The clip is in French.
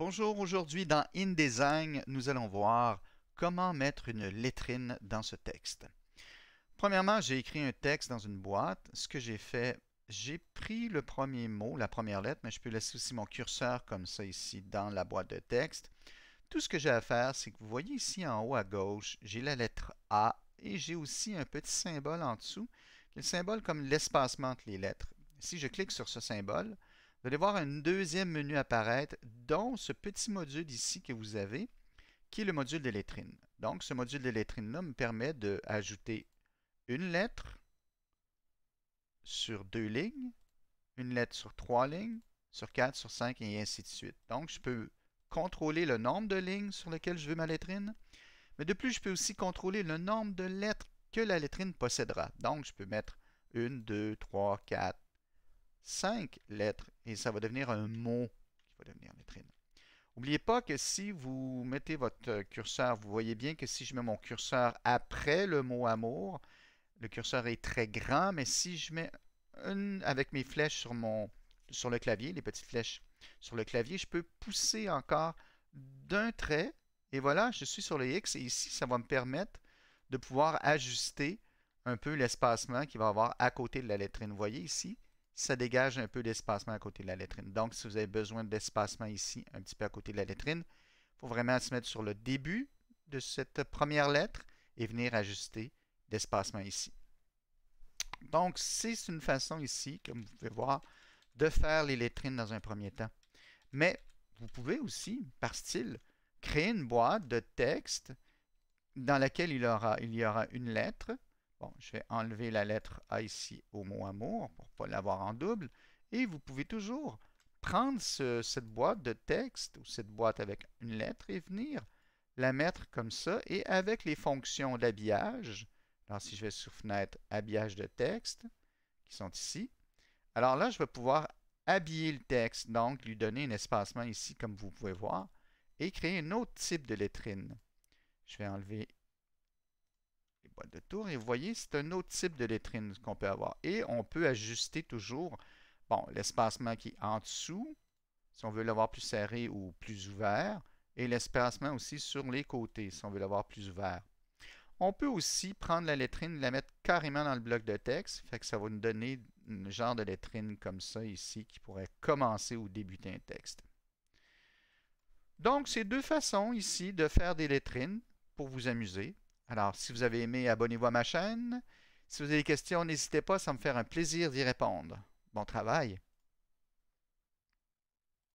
Bonjour, aujourd'hui dans InDesign, nous allons voir comment mettre une lettrine dans ce texte. Premièrement, j'ai écrit un texte dans une boîte. Ce que j'ai fait, j'ai pris le premier mot, la première lettre, mais je peux laisser aussi mon curseur comme ça ici dans la boîte de texte. Tout ce que j'ai à faire, c'est que vous voyez ici en haut à gauche, j'ai la lettre A et j'ai aussi un petit symbole en dessous, qui est le symbole comme l'espacement entre les lettres. Si je clique sur ce symbole, vous allez voir un deuxième menu apparaître, dont ce petit module ici que vous avez, qui est le module de lettrine. Donc, ce module de lettrine-là me permet d'ajouter une lettre sur 2 lignes, une lettre sur 3 lignes, sur 4, sur 5 et ainsi de suite. Donc, je peux contrôler le nombre de lignes sur lesquelles je veux ma lettrine, mais de plus, je peux aussi contrôler le nombre de lettres que la lettrine possédera. Donc, je peux mettre 1, 2, 3, 4, 5 lettres et ça va devenir un mot qui va devenir lettrine. N'oubliez pas que si vous mettez votre curseur, vous voyez bien que si je mets mon curseur après le mot amour, le curseur est très grand, mais si je mets avec mes flèches sur le clavier, les petites flèches sur le clavier, je peux pousser encore d'un trait et voilà, je suis sur le X et ici, ça va me permettre de pouvoir ajuster un peu l'espacement qu'il va y avoir à côté de la lettrine. Vous voyez ici, ça dégage un peu d'espacement à côté de la lettrine. Donc, si vous avez besoin d'espacement ici, un petit peu à côté de la lettrine, il faut vraiment se mettre sur le début de cette première lettre et venir ajuster d'espacement ici. Donc, c'est une façon ici, comme vous pouvez voir, de faire les lettrines dans un premier temps. Mais vous pouvez aussi, par style, créer une boîte de texte dans laquelle il y aura une lettre. Bon, je vais enlever la lettre A ici au mot amour pour ne pas l'avoir en double. Et vous pouvez toujours prendre cette boîte de texte ou cette boîte avec une lettre et venir la mettre comme ça. Et avec les fonctions d'habillage, alors si je vais sur Fenêtre, habillage de texte, qui sont ici, alors là, je vais pouvoir habiller le texte, donc lui donner un espacement ici, comme vous pouvez voir, et créer un autre type de lettrine. Je vais enlever les boîtes de tour et vous voyez, c'est un autre type de lettrine qu'on peut avoir. Et on peut ajuster toujours bon, l'espacement qui est en dessous, si on veut l'avoir plus serré ou plus ouvert, et l'espacement aussi sur les côtés, si on veut l'avoir plus ouvert. On peut aussi prendre la lettrine et la mettre carrément dans le bloc de texte, fait que ça va nous donner un genre de lettrine comme ça ici qui pourrait commencer ou débuter un texte. Donc, c'est deux façons ici de faire des lettrines pour vous amuser. Alors, si vous avez aimé, abonnez-vous à ma chaîne. Si vous avez des questions, n'hésitez pas, ça me faire un plaisir d'y répondre. Bon travail!